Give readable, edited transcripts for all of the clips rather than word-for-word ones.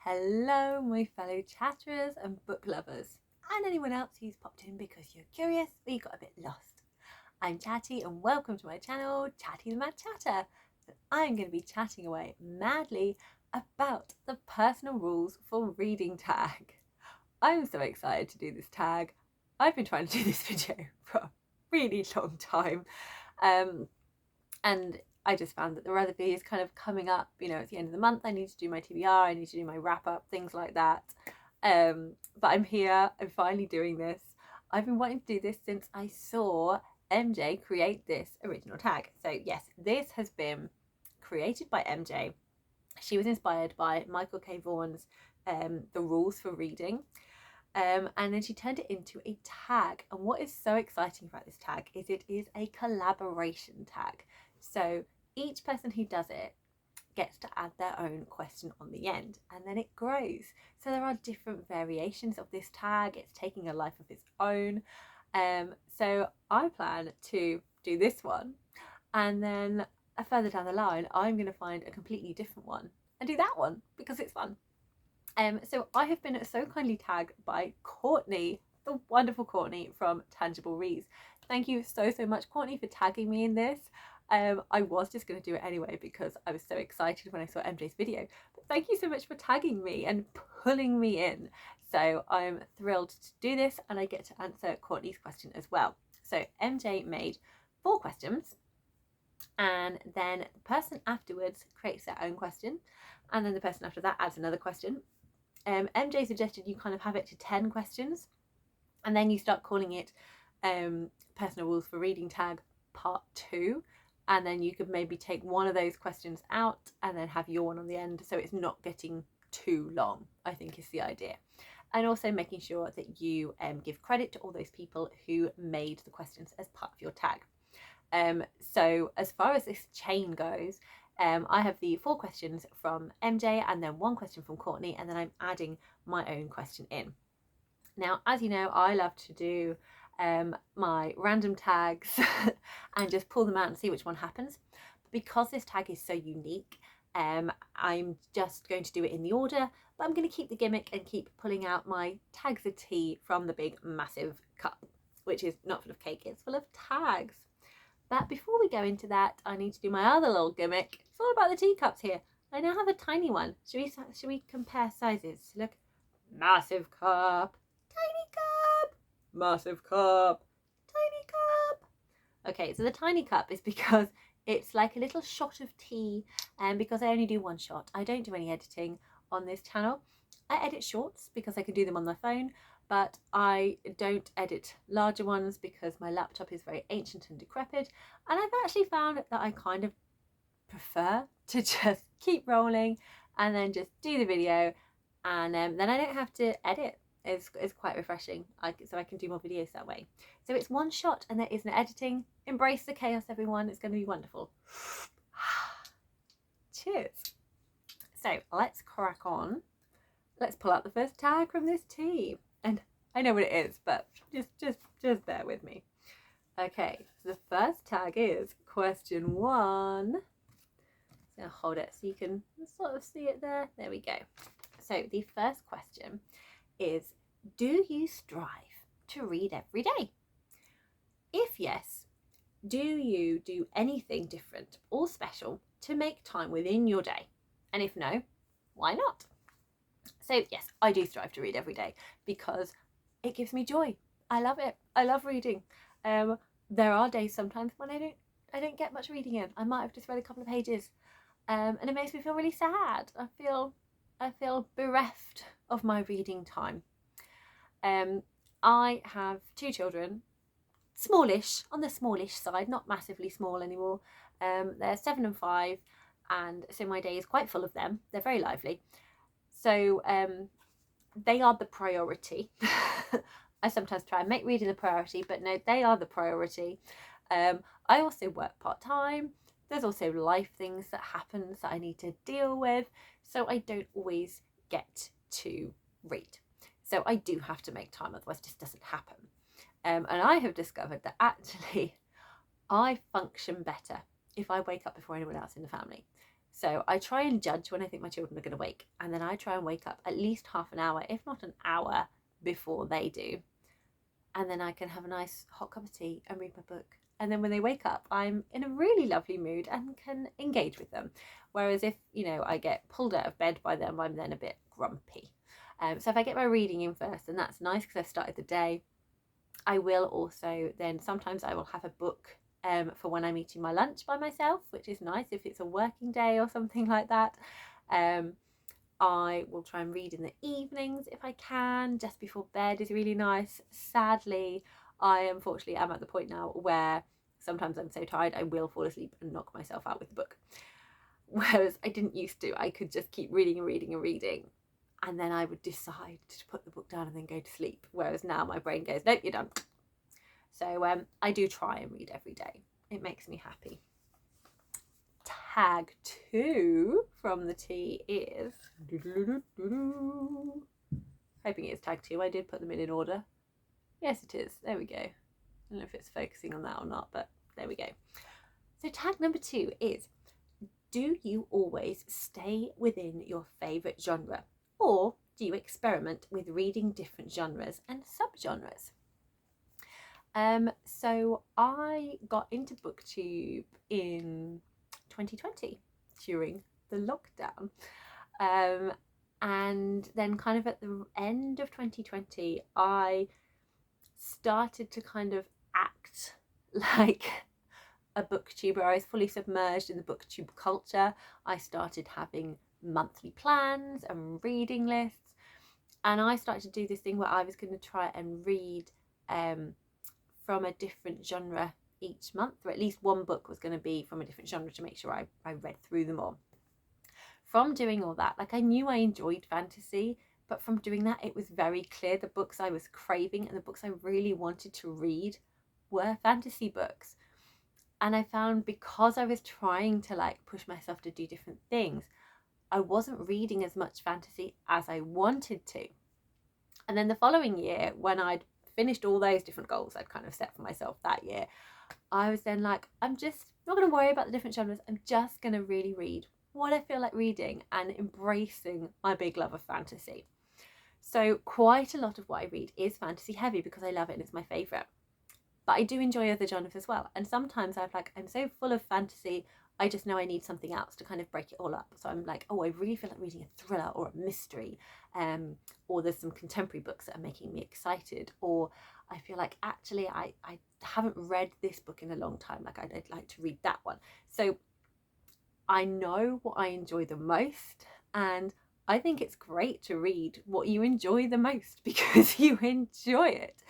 Hello, my fellow chatterers and book lovers, and anyone else who's popped in because you're curious or you got a bit lost. I'm Chatty, and welcome to my channel, Chatty the Mad Chatter. And I'm going to be chatting away madly about the personal rules for reading tag. I'm so excited to do this tag. I've been trying to do this video for a really long time, and I just found that the recipe is kind of coming up, at the end of the month. I need to do my TBR, I need to do my wrap up, things like that. But I'm here, I'm finally doing this. I've been wanting to do this since I saw MJ create this original tag. So yes, this has been created by MJ. She was inspired by Michael K. Vaughn's The Rules for Reading. And then she turned it into a tag. And what is so exciting about this tag is it is a collaboration tag. So each person who does it gets to add their own question on the end, and then it grows. So there are different variations of this tag. It's taking a life of its own. So I plan to do this one, and then further down the line, I'm going to find a completely different one and do that one because it's fun. So I have been so kindly tagged by Courtney, the wonderful Courtney from Tangible Reads. Thank you so much, Courtney, for tagging me in this. I was just going to do it anyway because I was so excited when I saw MJ's video, but thank you so much for tagging me and pulling me in. So I'm thrilled to do this, and I get to answer Courtney's question as well. So MJ made 4 questions, and then the person afterwards creates their own question, and then the person after that adds another question. MJ suggested you kind of have it to 10 questions, and then you start calling it Personal Rules for Reading Tag Part 2. And then you could maybe take one of those questions out and then have your one on the end, so it's not getting too long, I think is the idea. And also making sure that you give credit to all those people who made the questions as part of your tag. So as far as this chain goes, I have the 4 questions from MJ and then 1 question from Courtney, and then I'm adding my own question in. Now, as you know, I love to do my random tags and just pull them out and see which one happens. But because this tag is so unique, I'm just going to do it in the order, but I'm going to keep the gimmick and keep pulling out my tags of tea from the big massive cup, which is not full of cake, it's full of tags. But before we go into that, I need to do my other little gimmick. It's all about the teacups here. I now have a tiny one. Should we compare sizes? Look, massive cup, tiny cup, massive cup, tiny cup. Okay, so the tiny cup is because it's like a little shot of tea, and because I only do 1 shot, I don't do any editing on this channel. I edit shorts because I can do them on my phone, but I don't edit larger ones because my laptop is very ancient and decrepit, and I've actually found that I kind of prefer to just keep rolling and then just do the video, and then I don't have to edit. It's quite refreshing, so I can do more videos that way. So it's 1 shot and there is no editing. Embrace the chaos, everyone. It's going to be wonderful. Cheers. So let's crack on. Let's pull out the first tag from this tea. And I know what it is, but just bear with me. Okay, so the first tag is question 1. So I'll hold it so you can sort of see it there. There we go. So the first question is, do you strive to read every day? If yes, do you do anything different or special to make time within your day? And if no, why not? So yes, I do strive to read every day because it gives me joy. I love it. I love reading. There are days sometimes when I don't get much reading in. I might have just read a couple of pages, and it makes me feel really sad. I feel bereft of my reading time. I have 2 children, smallish, on the smallish side, not massively small anymore. They're 7 and 5, and so my day is quite full of them. They're very lively. So they are the priority. I sometimes try and make reading the priority, but no, they are the priority. I also work part-time. There's also life things that happen that I need to deal with, so I don't always get to read. So I do have to make time, otherwise it just doesn't happen. And I have discovered that actually I function better if I wake up before anyone else in the family. So I try and judge when I think my children are going to wake, and then I try and wake up at least half an hour, if not an hour, before they do. And then I can have a nice hot cup of tea and read my book. And then when they wake up, I'm in a really lovely mood and can engage with them. Whereas if, I get pulled out of bed by them, I'm then a bit grumpy. So if I get my reading in first, then that's nice because I've started the day. I will also then, sometimes I will have a book for when I'm eating my lunch by myself, which is nice if it's a working day or something like that. I will try and read in the evenings if I can. Just before bed is really nice. Sadly, I unfortunately am at the point now where sometimes I'm so tired I will fall asleep and knock myself out with the book. Whereas I didn't used to. I could just keep reading and reading and reading, and then I would decide to put the book down and then go to sleep. Whereas now my brain goes, nope, you're done. So I do try and read every day. It makes me happy. Tag 2 from the tea is, hoping it's tag 2. I did put them in order. Yes, it is. There we go. I don't know if it's focusing on that or not, but there we go. So tag number 2 is, do you always stay within your favourite genre, or do you experiment with reading different genres and subgenres? So I got into BookTube in 2020 during the lockdown, and then kind of at the end of 2020 I started to kind of act like a booktuber. I was fully submerged in the BookTube culture. I started having monthly plans and reading lists, and I started to do this thing where I was going to try and read from a different genre each month, or at least one book was going to be from a different genre to make sure I read through them all. From doing all that, I knew I enjoyed fantasy, but from doing that it was very clear the books I was craving and the books I really wanted to read were fantasy books. And I found, because I was trying to push myself to do different things, I wasn't reading as much fantasy as I wanted to. And then the following year, when I'd finished all those different goals I'd kind of set for myself that year, I was then I'm just not going to worry about the different genres. I'm just going to really read what I feel like reading and embracing my big love of fantasy. So quite a lot of what I read is fantasy heavy because I love it and it's my favourite. But I do enjoy other genres as well. And sometimes I'm so full of fantasy, I just know I need something else to kind of break it all up. So I'm I really feel like reading a thriller or a mystery, or there's some contemporary books that are making me excited, or I feel like actually I haven't read this book in a long time, I'd like to read that one. So I know what I enjoy the most, and I think it's great to read what you enjoy the most because you enjoy it.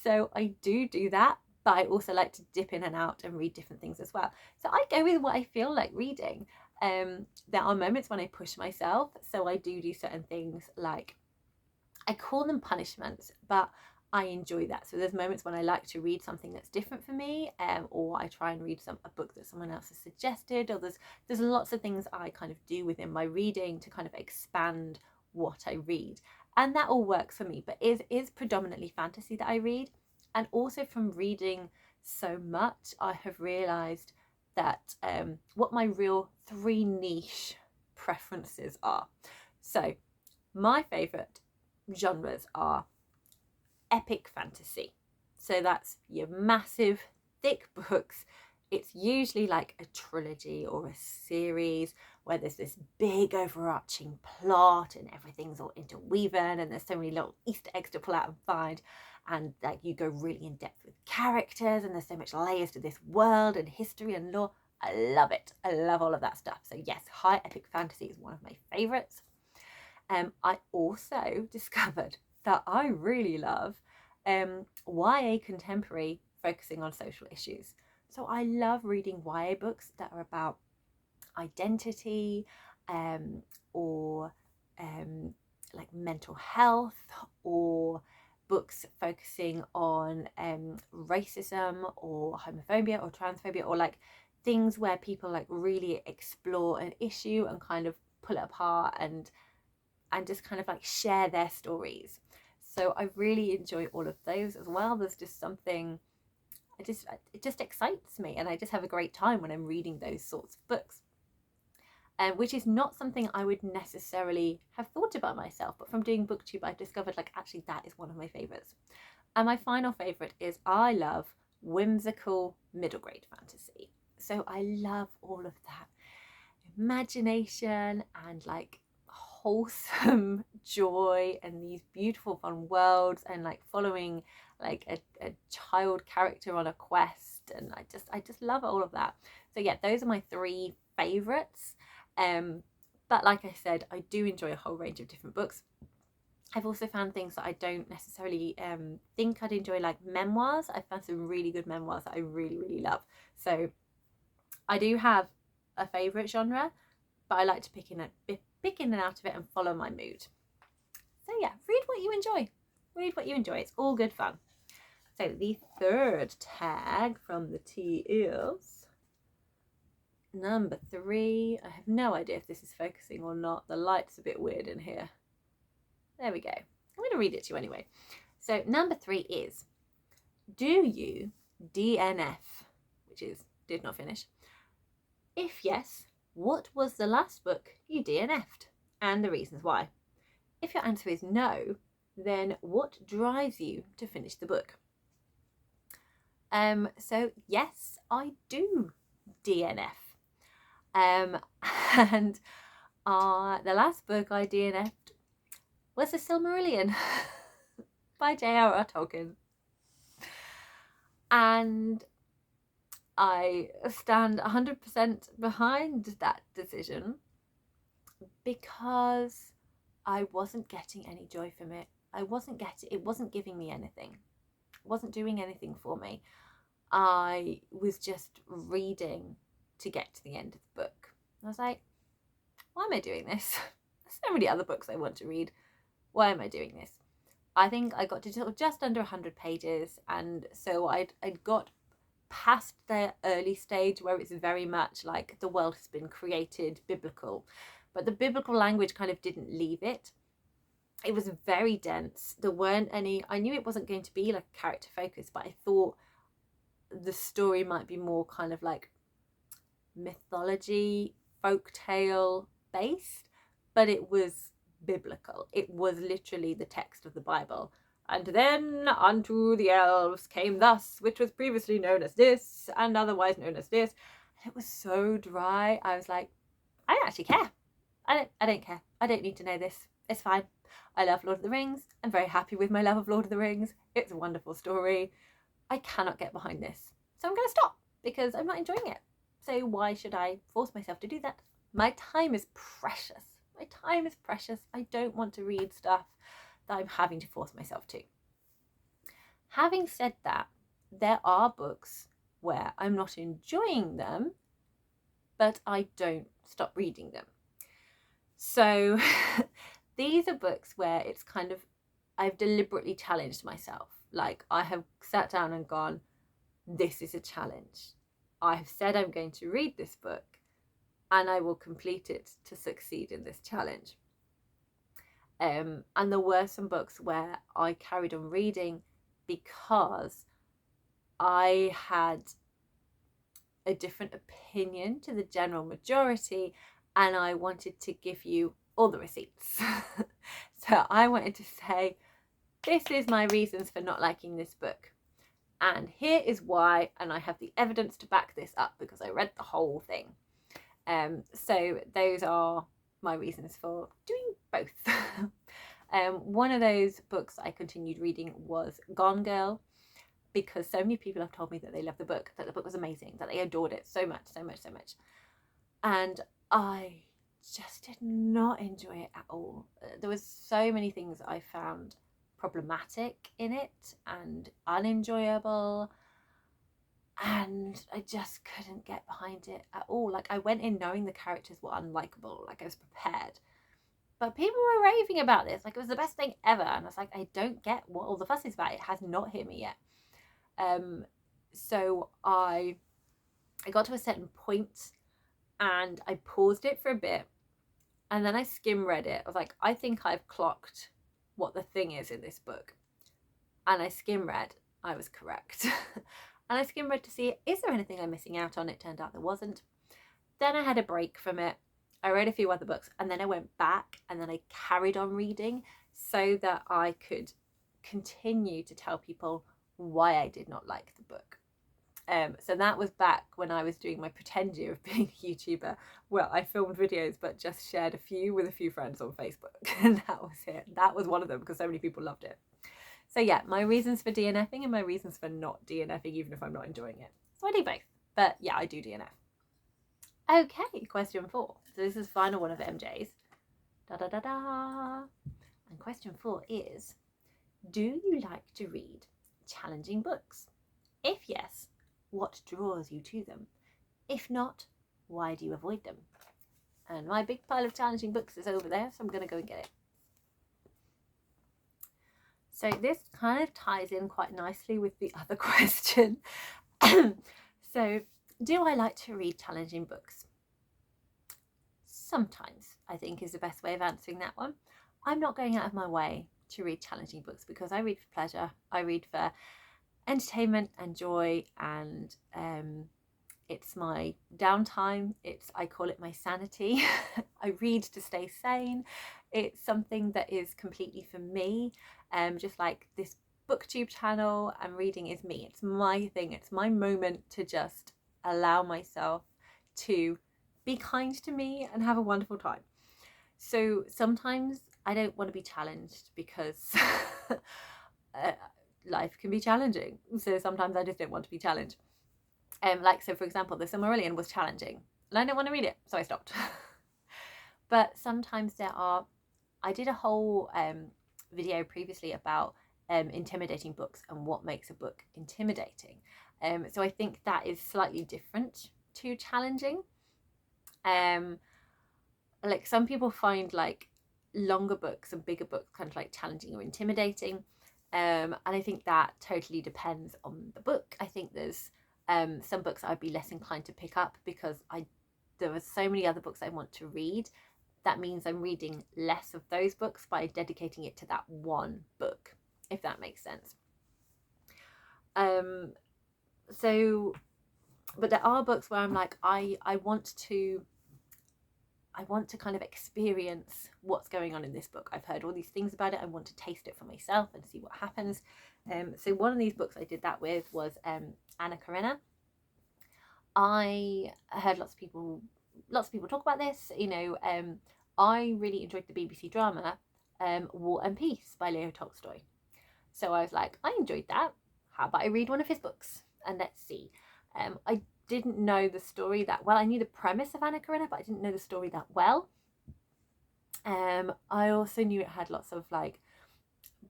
So I do that, but I also like to dip in and out and read different things as well. So I go with what I feel like reading. There are moments when I push myself, so I do certain things, I call them punishments, but I enjoy that. So there's moments when I like to read something that's different for me, or I try and read a book that someone else has suggested, or there's lots of things I kind of do within my reading to kind of expand what I read. And that all works for me, but it is predominantly fantasy that I read. And also from reading so much, I have realised that what my real 3 niche preferences are. So my favourite genres are epic fantasy. So that's your massive, thick books. It's usually a trilogy or a series where there's this big overarching plot and everything's all interwoven and there's so many little Easter eggs to pull out and find, and you go really in depth with characters and there's so much layers to this world and history and lore. I love it. I love all of that stuff. So yes, high epic fantasy is one of my favourites. I also discovered that I really love YA contemporary focusing on social issues. So I love reading YA books that are about identity, or mental health, or books focusing on racism or homophobia or transphobia, or things where people really explore an issue and kind of pull it apart and just kind of share their stories. So I really enjoy all of those as well. There's just something, it just excites me, and I just have a great time when I'm reading those sorts of books. which is not something I would necessarily have thought about myself, but from doing booktube I've discovered like actually that is one of my favourites. And my final favourite is I love whimsical middle grade fantasy. So I love all of that imagination and like wholesome joy and these beautiful fun worlds and like following like a child character on a quest, and I just love all of that. So yeah, those are my 3 favorites. But like I said, I do enjoy a whole range of different books. I've also found things that I don't necessarily think I'd enjoy, like memoirs. I've found some really good memoirs that I really love. So I do have a favourite genre, but I like to pick in and out of it and follow my mood. So yeah, read what you enjoy. Read what you enjoy. It's all good fun. So the 3rd tag from the T is number 3. I have no idea if this is focusing or not. The light's a bit weird in here. There we go. I'm going to read it to you anyway. So number 3 is, do you DNF, which is did not finish? If yes, what was the last book you DNF'd and the reasons why? If your answer is no, then what drives you to finish the book? So yes, I do DNF. And the last book I DNF'd was The Silmarillion by J.R.R. Tolkien. And I stand 100% behind that decision because I wasn't getting any joy from it. It wasn't giving me anything. It wasn't doing anything for me. I was just reading to get to the end of the book. I was like, why am I doing this? There's so many other books I want to read. Why am I doing this? I think I got to just under 100 pages, and so I'd got past the early stage where it's very much like the world has been created biblical, but the biblical language kind of didn't leave it. It was very dense. There weren't any, I knew it wasn't going to be like character focused, but I thought the story might be more kind of like mythology, folktale based, but it was biblical. It was literally the text of the Bible. And then unto the elves came thus, which was previously known as this, and otherwise known as this. And it was so dry. I was like, I don't actually care. I don't care. I don't need to know this. It's fine. I love Lord of the Rings. I'm very happy with my love of Lord of the Rings. It's a wonderful story. I cannot get behind this. So I'm going to stop because I'm not enjoying it. So why should I force myself to do that? My time is precious. My time is precious. I don't want to read stuff that I'm having to force myself to. Having said that, there are books where I'm not enjoying them, but I don't stop reading them. So these are books where it's kind of, I've deliberately challenged myself. Like I have sat down and gone, this is a challenge. I have said I'm going to read this book and I will complete it to succeed in this challenge. And there were some books where I carried on reading because I had a different opinion to the general majority and I wanted to give you all the receipts. So I wanted to say, this is my reasons for not liking this book. And here is why, and I have the evidence to back this up because I read the whole thing. So those are my reasons for doing both. One of those books I continued reading was Gone Girl, because so many people have told me that they loved the book, that the book was amazing, that they adored it so much. And I just did not enjoy it at all. There was so many things I found problematic in it and unenjoyable, and I just couldn't get behind it at all. Like I went in knowing the characters were unlikable, like I was prepared, but people were raving about this like it was the best thing ever, and I was like, I don't get what all the fuss is about. It has not hit me yet. So I got to a certain point and I paused it for a bit, and then I skim read it. I was like, I think I've clocked what the thing is in this book, and I skim read. I was correct. And I skim read to see, is there anything I'm missing out on? It turned out there wasn't. Then I had a break from it, I read a few other books, and then I went back and then I carried on reading so that I could continue to tell people why I did not like the book. So that was back when I was doing my pretend year of being a YouTuber, where I filmed videos but just shared a few with a few friends on Facebook. And that was it. That was one of them because so many people loved it. So yeah, my reasons for DNFing and my reasons for not DNFing, even if I'm not enjoying it. So I do both. But yeah, I do DNF. Okay, question 4. So this is the final one of MJ's. Da da da da. And question 4 is, do you like to read challenging books? If yes, what draws you to them? If not, why do you avoid them? And my big pile of challenging books is over there, so I'm going to go and get it. So this kind of ties in quite nicely with the other question. So, do I like to read challenging books? Sometimes, I think, is the best way of answering that one. I'm not going out of my way to read challenging books because I read for pleasure. I read for entertainment and joy, and it's my downtime. I call it my sanity. I read to stay sane. It's something that is completely for me. Just like this booktube channel, and reading is me. It's my thing. It's my moment to just allow myself to be kind to me and have a wonderful time. So sometimes I don't want to be challenged because life can be challenging. So sometimes I just don't want to be challenged. So for example, the Silmarillion was challenging and I didn't want to read it, so I stopped. But sometimes I did a whole video previously about intimidating books and what makes a book intimidating. So I think that is slightly different to challenging. Like some people find like longer books and bigger books kind of like challenging or intimidating. And I think that totally depends on the book. I think there's some books I'd be less inclined to pick up because there are so many other books I want to read. That means I'm reading less of those books by dedicating it to that one book, if that makes sense. But there are books where I'm like, I want to kind of experience what's going on in this book. I've heard all these things about it. I want to taste it for myself and see what happens. So one of these books I did that with was Anna Karenina. I heard lots of people talk about this. I really enjoyed the BBC drama War and Peace by Leo Tolstoy. So I was like, I enjoyed that. How about I read one of his books and let's see. I didn't know the story that well. I knew the premise of Anna Karenina, but I didn't know the story that well. I also knew it had lots of like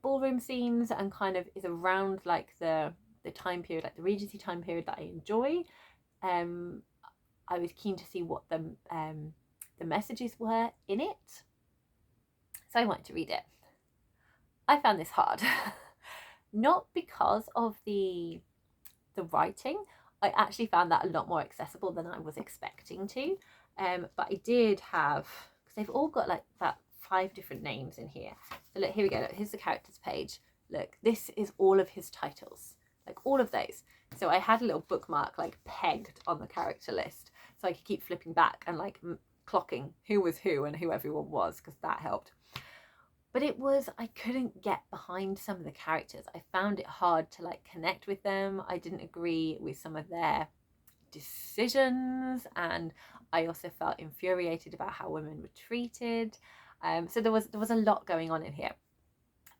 ballroom scenes and kind of is around like the time period, like the Regency time period that I enjoy. I was keen to see what the messages were in it, so I wanted to read it. I found this hard, not because of the writing. I actually found that a lot more accessible than I was expecting to. But I did have, because they've all got like about 5 different names in here. So look, here we go. Look, here's the characters page. Look, this is all of his titles, like all of those. So I had a little bookmark like pegged on the character list, so I could keep flipping back and like clocking who was who and who everyone was, because that helped. But I couldn't get behind some of the characters. I found it hard to like connect with them. I didn't agree with some of their decisions, and I also felt infuriated about how women were treated. So there was a lot going on in here.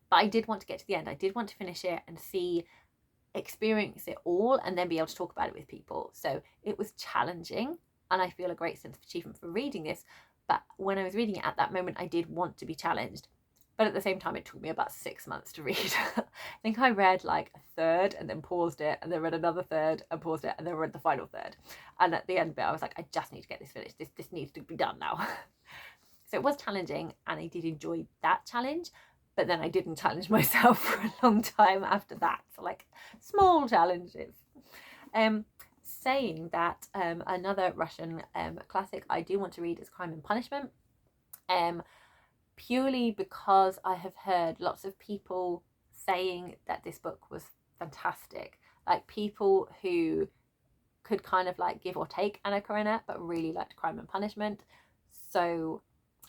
But I did want to get to the end. I did want to finish it and experience it all and then be able to talk about it with people. So it was challenging, and I feel a great sense of achievement for reading this. But when I was reading it at that moment, I did want to be challenged. But at the same time, it took me about 6 months to read. I think I read like a third and then paused it, and then read another third and paused it, and then read the final third. And at the end of it, I was like, I just need to get this finished. This needs to be done now. So it was challenging, and I did enjoy that challenge. But then I didn't challenge myself for a long time after that. So like small challenges. Saying that, another Russian classic I do want to read is Crime and Punishment. Purely because I have heard lots of people saying that this book was fantastic. Like people who could kind of like give or take Anna Karenina, but really liked Crime and Punishment. So,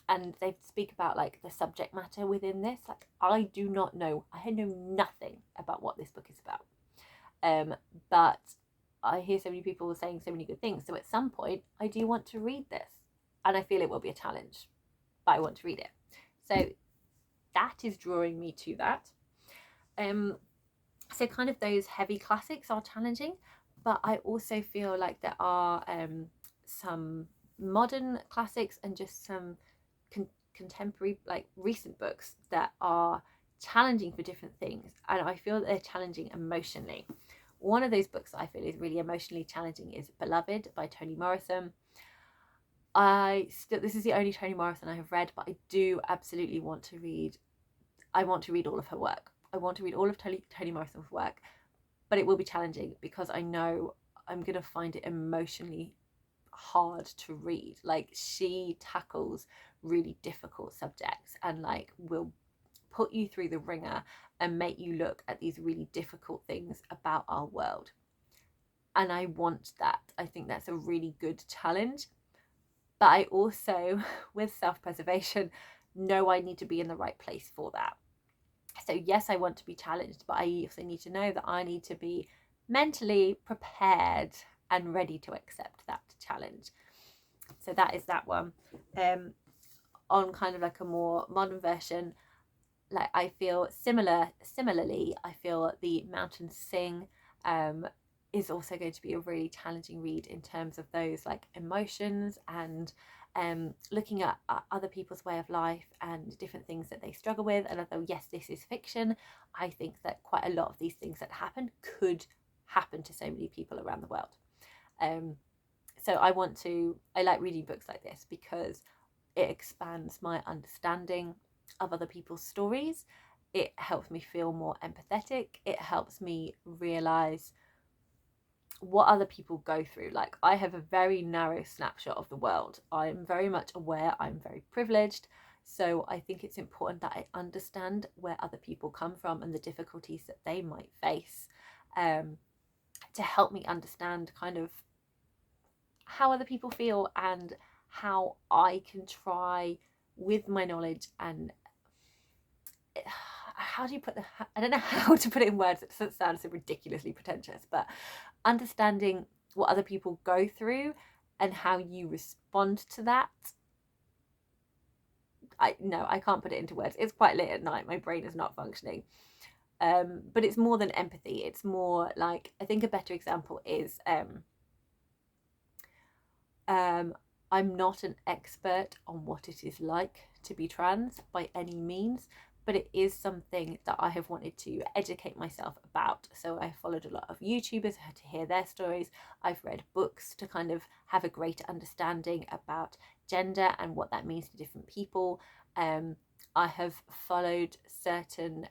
and they speak about like the subject matter within this. Like, I do not know, I know nothing about what this book is about. But I hear so many people saying so many good things. So at some point, I do want to read this, and I feel it will be a challenge, but I want to read it. So that is drawing me to that. So kind of those heavy classics are challenging, but I also feel like there are some modern classics and just some contemporary, like recent books that are challenging for different things, and I feel that they're challenging emotionally. One of those books I feel is really emotionally challenging is Beloved by Toni Morrison. This is the only Toni Morrison I have read, but I do absolutely want to read. I want to read all of her work. I want to read all of Toni Morrison's work, but it will be challenging because I know I'm going to find it emotionally hard to read. Like, she tackles really difficult subjects and like will put you through the ringer and make you look at these really difficult things about our world. And I want that. I think that's a really good challenge. But I also, with self-preservation, know I need to be in the right place for that. So yes, I want to be challenged, but I also need to know that I need to be mentally prepared and ready to accept that challenge. So that is that one. On kind of like a more modern version, like I feel similarly, I feel The Mountains Sing is also going to be a really challenging read in terms of those like emotions and looking at other people's way of life and different things that they struggle with. And although yes, this is fiction, I think that quite a lot of these things that happen could happen to so many people around the world. So I like reading books like this because it expands my understanding of other people's stories. It helps me feel more empathetic. It helps me realize what other people go through. Like, I have a very narrow snapshot of the world. I'm very much aware I'm very privileged, so I think it's important that I understand where other people come from and the difficulties that they might face, to help me understand kind of how other people feel and how I can try with my knowledge and how do you put I don't know how to put it in words. It doesn't sound so ridiculously pretentious, but understanding what other people go through and how you respond to that. I can't put it into words. It's quite late at night. My brain is not functioning. But it's more than empathy. It's more like, I think a better example is I'm not an expert on what it is like to be trans by any means, but it is something that I have wanted to educate myself about. So I followed a lot of YouTubers to hear their stories. I've read books to kind of have a greater understanding about gender and what that means to different people. I have followed certain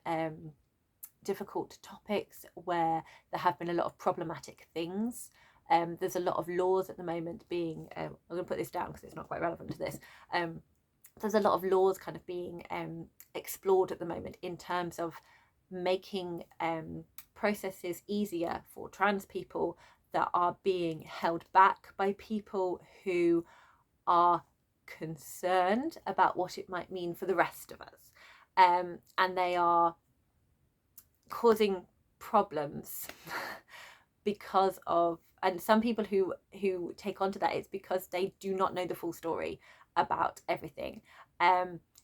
difficult topics where there have been a lot of problematic things. There's a lot of laws at the moment being, I'm going to put this down because it's not quite relevant to this. There's a lot of laws kind of being explored at the moment in terms of making processes easier for trans people that are being held back by people who are concerned about what it might mean for the rest of us. And they are causing problems because of, and some people who take on to that, it's because they do not know the full story about everything.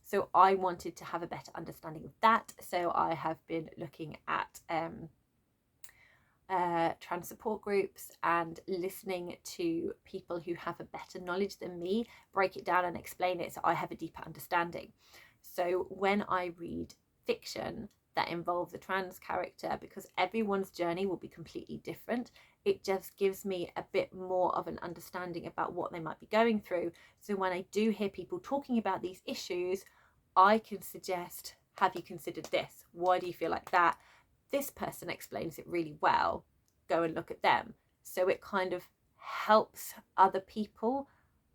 So I wanted to have a better understanding of that. So I have been looking at trans support groups and listening to people who have a better knowledge than me break it down and explain it, so I have a deeper understanding. So when I read fiction that involves a trans character, because everyone's journey will be completely different, it just gives me a bit more of an understanding about what they might be going through. So when I do hear people talking about these issues, I can suggest, have you considered this? Why do you feel like that? This person explains it really well. Go and look at them. So it kind of helps other people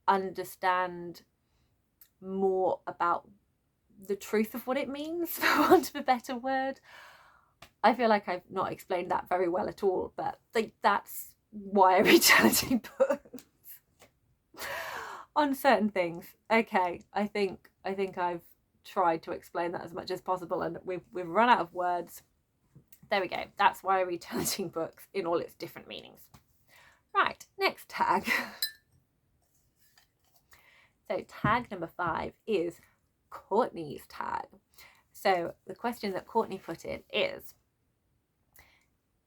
understand more about the truth of what it means, for want of a better word. I feel like I've not explained that very well at all, but like, that's why I read challenging books. on certain things. Okay, I think I've tried to explain that as much as possible, and we've run out of words. There we go. That's why I read challenging books in all its different meanings. Right, next tag. So tag number 5 is Courtney's tag. So the question that Courtney put in is,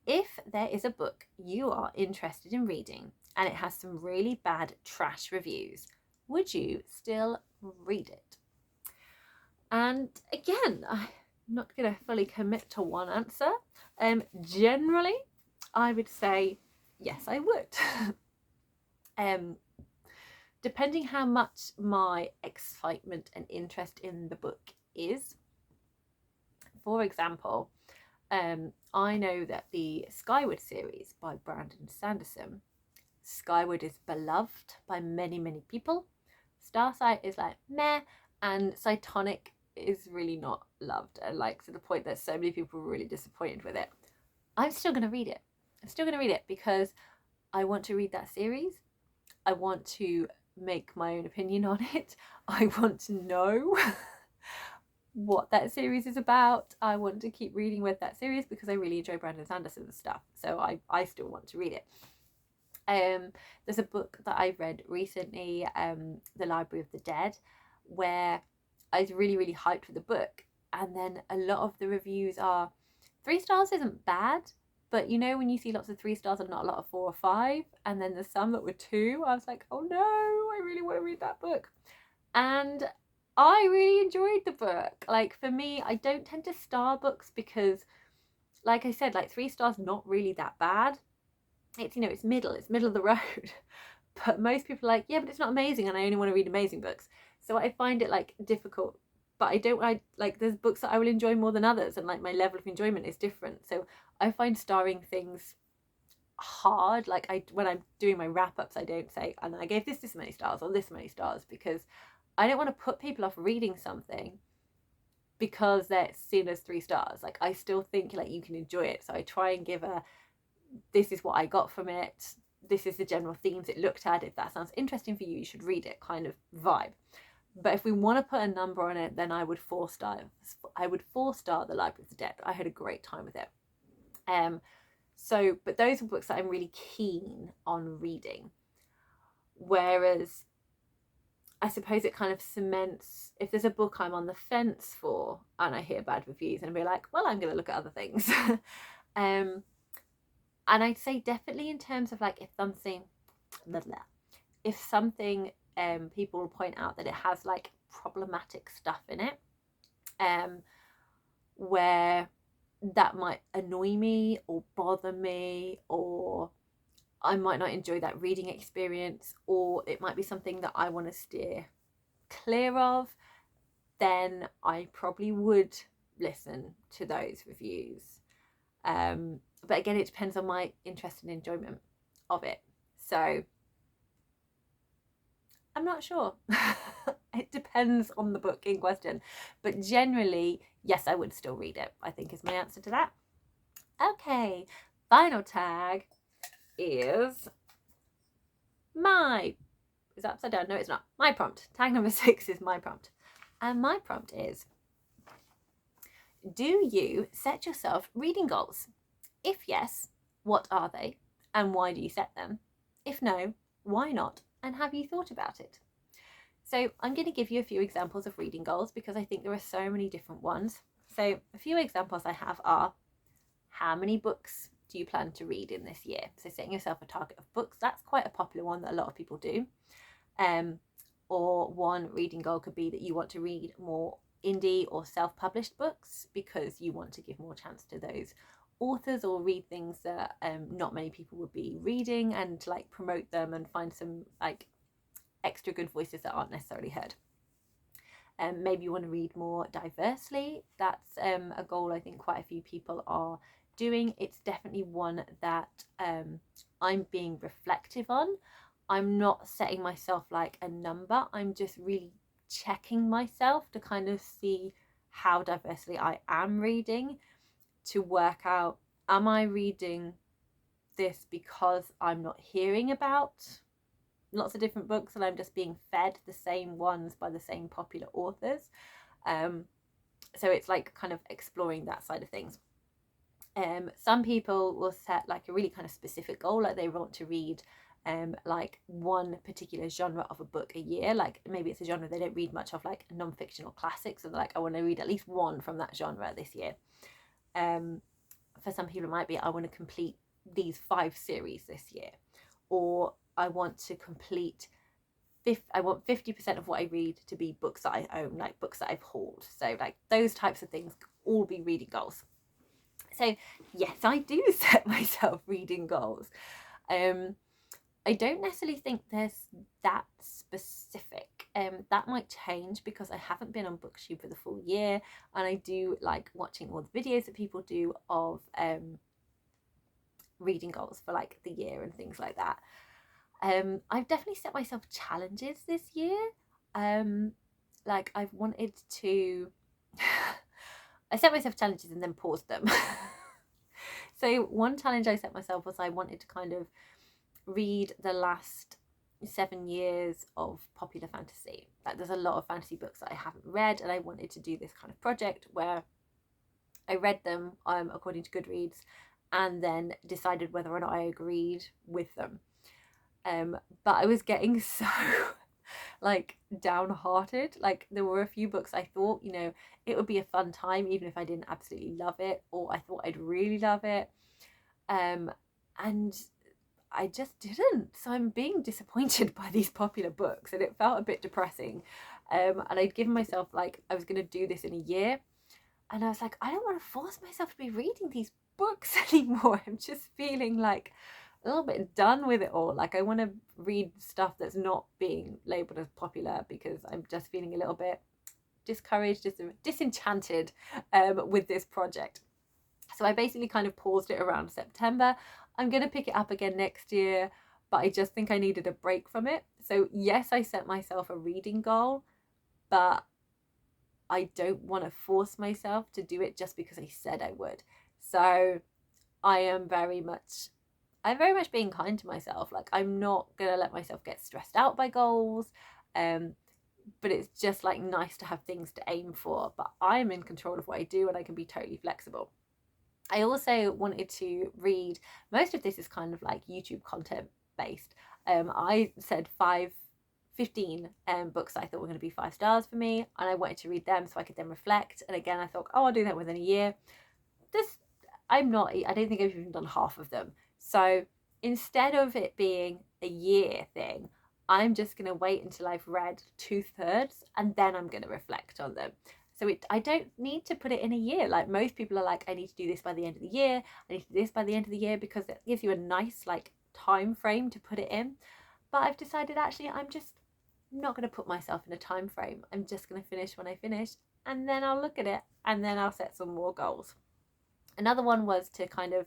if there is a book you are interested in reading and it has some really bad trash reviews, would you still read it? And again, I'm not going to fully commit to one answer. Generally, I would say yes, I would. Depending how much my excitement and interest in the book is. For example, I know that the Skyward series by Brandon Sanderson, Skyward is beloved by many, many people. Starsight is like meh, and Cytonic is really not loved, and like to the point that so many people were really disappointed with it. I'm still going to read it. I'm still going to read it because I want to read that series. I want to make my own opinion on it. I want to know what that series is about. I want to keep reading with that series because I really enjoy Brandon Sanderson's stuff. So I still want to read it. There's a book that I read recently, The Library of the Dead, where I was really, really hyped for the book. And then a lot of the reviews are 3 stars isn't bad, but you know when you see lots of 3 stars and not a lot of 4 or 5, and then there's some that were 2, I was like, oh no, I really want to read that book. And I really enjoyed the book. Like for me, I don't tend to star books because, like I said, like 3 stars not really that bad. It's, you know, it's middle of the road. But most people are like, yeah, but it's not amazing and I only want to read amazing books. So I find it like difficult. But I like, there's books that I will enjoy more than others, and like my level of enjoyment is different. So I find starring things hard. Like when I'm doing my wrap-ups, I don't say, and I gave this many stars or this many stars, because I don't want to put people off reading something because they're seen as 3 stars. Like I still think like you can enjoy it. So I try and give this is what I got from it. This is the general themes it looked at. If that sounds interesting for you, you should read it kind of vibe. But if we want to put a number on it, then I would 4-star The Library of the Dead. I had a great time with it. But those are books that I'm really keen on reading. Whereas I suppose it kind of cements, if there's a book I'm on the fence for and I hear bad reviews, and I'll be like, well, I'm going to look at other things. And I'd say definitely in terms of like if something people will point out that it has like problematic stuff in it, where that might annoy me or bother me, or I might not enjoy that reading experience, or it might be something that I want to steer clear of, then I probably would listen to those reviews. But again, it depends on my interest and enjoyment of it. So I'm not sure. It depends on the book in question. But generally, yes, I would still read it, I think is my answer to that. Okay, final tag is that upside down? No, it's not. My prompt. Tag number 6 is my prompt. And my prompt is, do you set yourself reading goals? If yes, what are they? And why do you set them? If no, why not? And have you thought about it? So I'm going to give you a few examples of reading goals because I think there are so many different ones. So a few examples I have are, how many books do you plan to read in this year? So setting yourself a target of books, that's quite a popular one that a lot of people do. Or one reading goal could be that you want to read more indie or self-published books because you want to give more chance to those authors, or read things that not many people would be reading, and like promote them and find some like extra good voices that aren't necessarily heard. Maybe you want to read more diversely. That's a goal I think quite a few people are doing. It's definitely one that I'm being reflective on. I'm not setting myself like a number. I'm just really checking myself to kind of see how diversely I am reading, to work out, am I reading this because I'm not hearing about lots of different books and I'm just being fed the same ones by the same popular authors. So it's like kind of exploring that side of things. Some people will set like a really kind of specific goal, like they want to read like one particular genre of a book a year. Like maybe it's a genre they don't read much of, like non-fiction or classics, and they're like, I want to read at least one from that genre this year. For some people it might be, I want to complete these 5 series this year, or I want to complete I want 50% of what I read to be books that I own, like books that I've hauled. So like those types of things all be reading goals. So yes, I do set myself reading goals. I don't necessarily think there's that specific. That might change because I haven't been on BookTube for the full year, and I do like watching all the videos that people do of reading goals for like the year and things like that. I've definitely set myself challenges this year. Like I've wanted to I set myself challenges and then paused them. So one challenge I set myself was I wanted to kind of read the last 7 years of popular fantasy. Like there's a lot of fantasy books that I haven't read, and I wanted to do this kind of project where I read them according to Goodreads and then decided whether or not I agreed with them. But I was getting so like downhearted. Like there were a few books I thought, you know, it would be a fun time even if I didn't absolutely love it, or I thought I'd really love it, and I just didn't. So I'm being disappointed by these popular books, and it felt a bit depressing. And I'd given myself like I was going to do this in a year, and I was like, I don't want to force myself to be reading these books anymore. I'm just feeling like a little bit done with it all. Like I want to read stuff that's not being labeled as popular, because I'm just feeling a little bit discouraged, disenchanted with this project. So I basically kind of paused it around September. I'm going to pick it up again next year, but I just think I needed a break from it. So yes, I set myself a reading goal, but I don't want to force myself to do it just because I said I would. So I'm very much being kind to myself. Like I'm not gonna let myself get stressed out by goals, but it's just like nice to have things to aim for. But I'm in control of what I do, and I can be totally flexible. I also wanted to read, most of this is kind of like YouTube content based. I said 15 books that I thought were going to be 5 stars for me, and I wanted to read them so I could then reflect. And again, I thought, oh, I'll do that within a year. I don't think I've even done half of them. So instead of it being a year thing, I'm just going to wait until I've read 2/3 and then I'm going to reflect on them. So I don't need to put it in a year. Like most people are like, I need to do this by the end of the year. I need to do this by the end of the year, because it gives you a nice like time frame to put it in. But I've decided actually I'm just not going to put myself in a time frame. I'm just going to finish when I finish, and then I'll look at it, and then I'll set some more goals. Another one was to kind of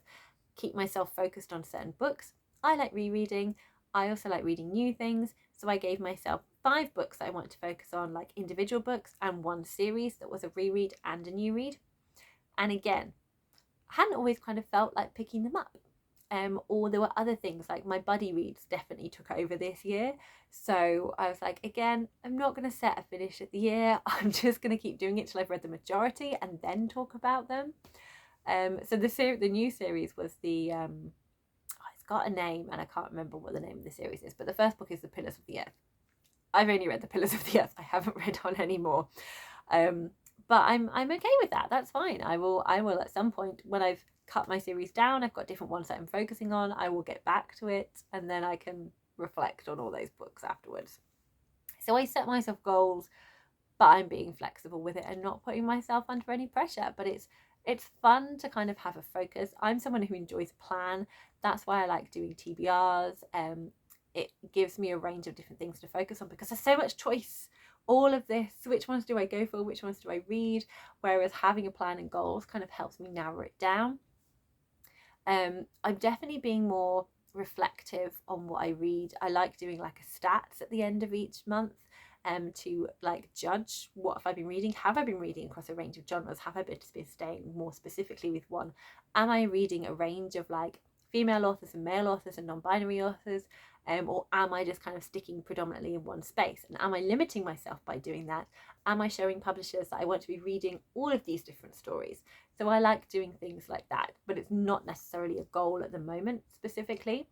keep myself focused on certain books. I like rereading. I also like reading new things. So I gave myself 5 books that I wanted to focus on, like individual books, and 1 series that was a reread and a new read. And again, I hadn't always kind of felt like picking them up. Or there were other things, like my buddy reads definitely took over this year. So I was like, again, I'm not going to set a finish at the year. I'm just going to keep doing it till I've read the majority and then talk about them. So the new series was the it's got a name and I can't remember what the name of the series is, but the first book is The Pillars of the Earth. I've only read The Pillars of the Earth. I haven't read on any more. But I'm okay with that. That's fine. I will at some point, when I've cut my series down, I've got different ones that I'm focusing on, I will get back to it, and then I can reflect on all those books afterwards. So I set myself goals, but I'm being flexible with it and not putting myself under any pressure. But it's fun to kind of have a focus. I'm someone who enjoys a plan. That's why I like doing TBRs. It gives me a range of different things to focus on, because there's so much choice. All of this, which ones do I go for? Which ones do I read? Whereas having a plan and goals kind of helps me narrow it down. I'm definitely being more reflective on what I read. I like doing like a stats at the end of each month to like judge what have I been reading. Have I been reading across a range of genres? Have I been staying more specifically with one? Am I reading a range of like female authors and male authors and non-binary authors, or am I just kind of sticking predominantly in one space? And am I limiting myself by doing that? Am I showing publishers that I want to be reading all of these different stories? So I like doing things like that, but it's not necessarily a goal at the moment specifically.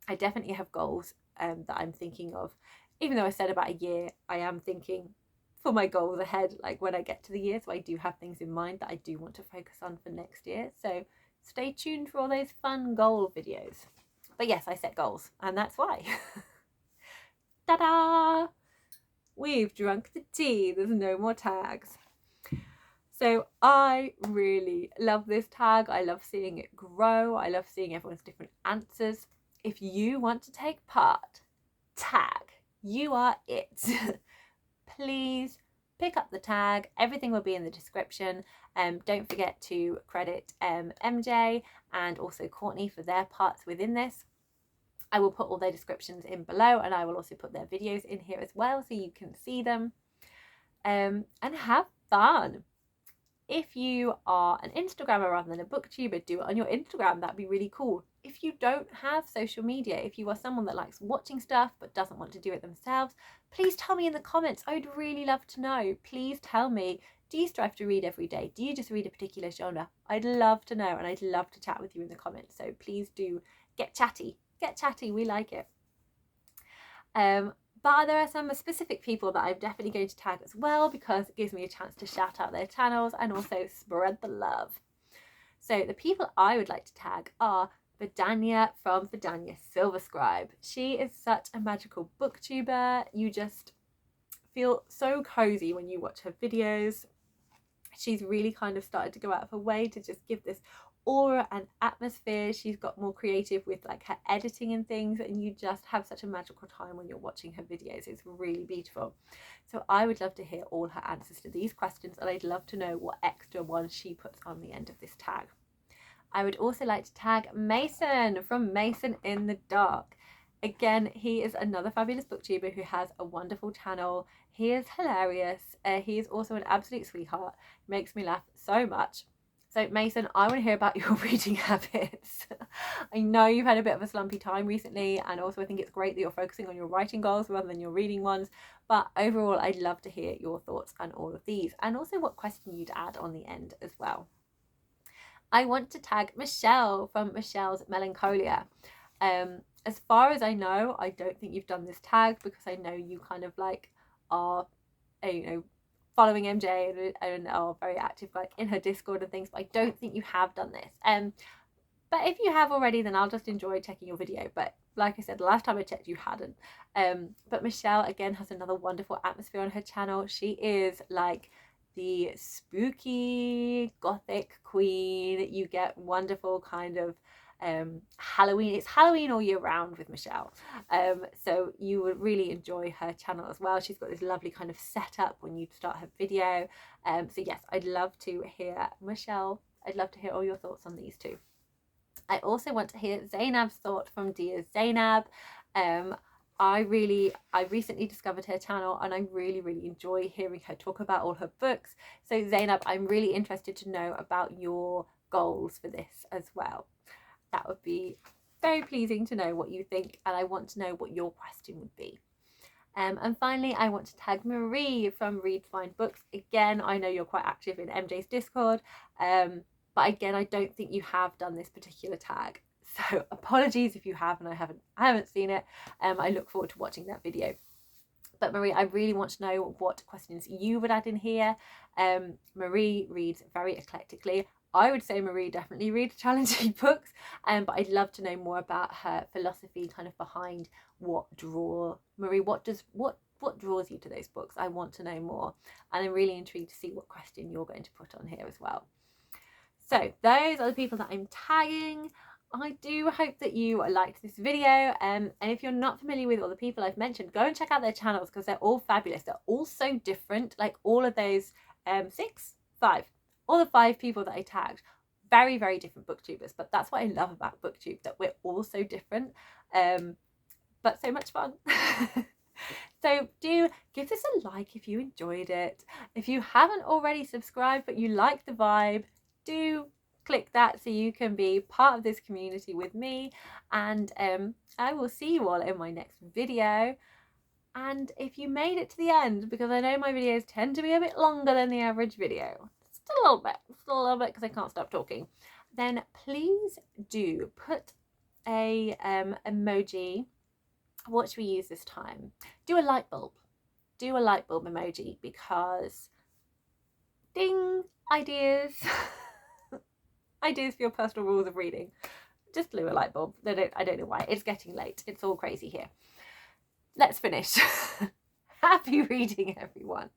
I definitely have goals that I'm thinking of. Even though I said about a year, I am thinking for my goals ahead, like when I get to the year. So I do have things in mind that I do want to focus on for next year. So stay tuned for all those fun goal videos. But yes, I set goals, and that's why. Ta-da! We've drunk the tea. There's no more tags. So I really love this tag. I love seeing it grow. I love seeing everyone's different answers. If you want to take part, tag. You are it. Please pick up the tag. Everything will be in the description. Don't forget to credit MJ and also Courtney for their parts within this. I will put all their descriptions in below, and I will also put their videos in here as well so you can see them. And have fun. If you are an Instagrammer rather than a booktuber, do it on your Instagram. That'd be really cool. If you don't have social media, if you are someone that likes watching stuff but doesn't want to do it themselves, please tell me in the comments. I would really love to know. Please tell me, do you strive to read every day? Do you just read a particular genre? I'd love to know, and I'd love to chat with you in the comments. So please do get chatty. Get chatty. We like it. But there are some specific people that I'm definitely going to tag as well, because it gives me a chance to shout out their channels and also spread the love. So the people I would like to tag are Vidania from Vidania Silverscribe. She is such a magical booktuber. You just feel so cozy when you watch her videos. She's really kind of started to go out of her way to just give this aura and atmosphere. She's got more creative with like her editing and things, and you just have such a magical time when you're watching her videos. It's really beautiful. So I would love to hear all her answers to these questions, and I'd love to know what extra ones she puts on the end of this tag. I would also like to tag Mason from Mason in the Dark. Again, he is another fabulous booktuber who has a wonderful channel. He is hilarious. He is also an absolute sweetheart. Makes me laugh so much. So Mason, I want to hear about your reading habits. I know you've had a bit of a slumpy time recently, and also I think it's great that you're focusing on your writing goals rather than your reading ones. But overall, I'd love to hear your thoughts on all of these, and also what question you'd add on the end as well. I want to tag Michelle from Michelle's Melancholia. As far as I know, I don't think you've done this tag, because I know you kind of like are, you know, following MJ and are very active like in her Discord and things, but I don't think you have done this. But if you have already, then I'll just enjoy checking your video. But like I said, the last time I checked, you hadn't. But Michelle, again, has another wonderful atmosphere on her channel. She is like the spooky gothic queen. You get wonderful kind of Halloween. It's Halloween all year round with Michelle, so you would really enjoy her channel as well. She's got this lovely kind of setup when you start her video. So yes, I'd love to hear Michelle. I'd love to hear all your thoughts on these two. I also want to hear Zainab's thought from Dear Zainab. I recently discovered her channel, and I really enjoy hearing her talk about all her books. So Zainab, I'm really interested to know about your goals for this as well. That would be very pleasing to know what you think, and I want to know what your question would be. And finally, I want to tag Marie from Read Find Books. Again, I know you're quite active in MJ's Discord, but again, I don't think you have done this particular tag. So apologies if you have and I haven't seen it. I look forward to watching that video. But Marie, I really want to know what questions you would add in here. Marie reads very eclectically. I would say Marie definitely reads challenging books, but I'd love to know more about her philosophy kind of behind what draws you to those books. I want to know more, and I'm really intrigued to see what question you're going to put on here as well. So those are the people that I'm tagging. I do hope that you liked this video, and if you're not familiar with all the people I've mentioned, go and check out their channels, because they're all fabulous. They're all so different, like all of those all the 5 people that I tagged, very different booktubers. But that's what I love about booktube, that we're all so different, but so much fun. So do give this a like if you enjoyed it. If you haven't already subscribed but you like the vibe, do click that so you can be part of this community with me, and I will see you all in my next video. And if you made it to the end, because I know my videos tend to be a bit longer than the average video, just a little bit because I can't stop talking, then please do put a emoji. What should we use this time? Do a light bulb. Do a light bulb emoji, because ding, ideas. Ideas for your personal rules of reading. Just do a light bulb. I don't know why. It's getting late. It's all crazy here. Let's finish. Happy reading, everyone.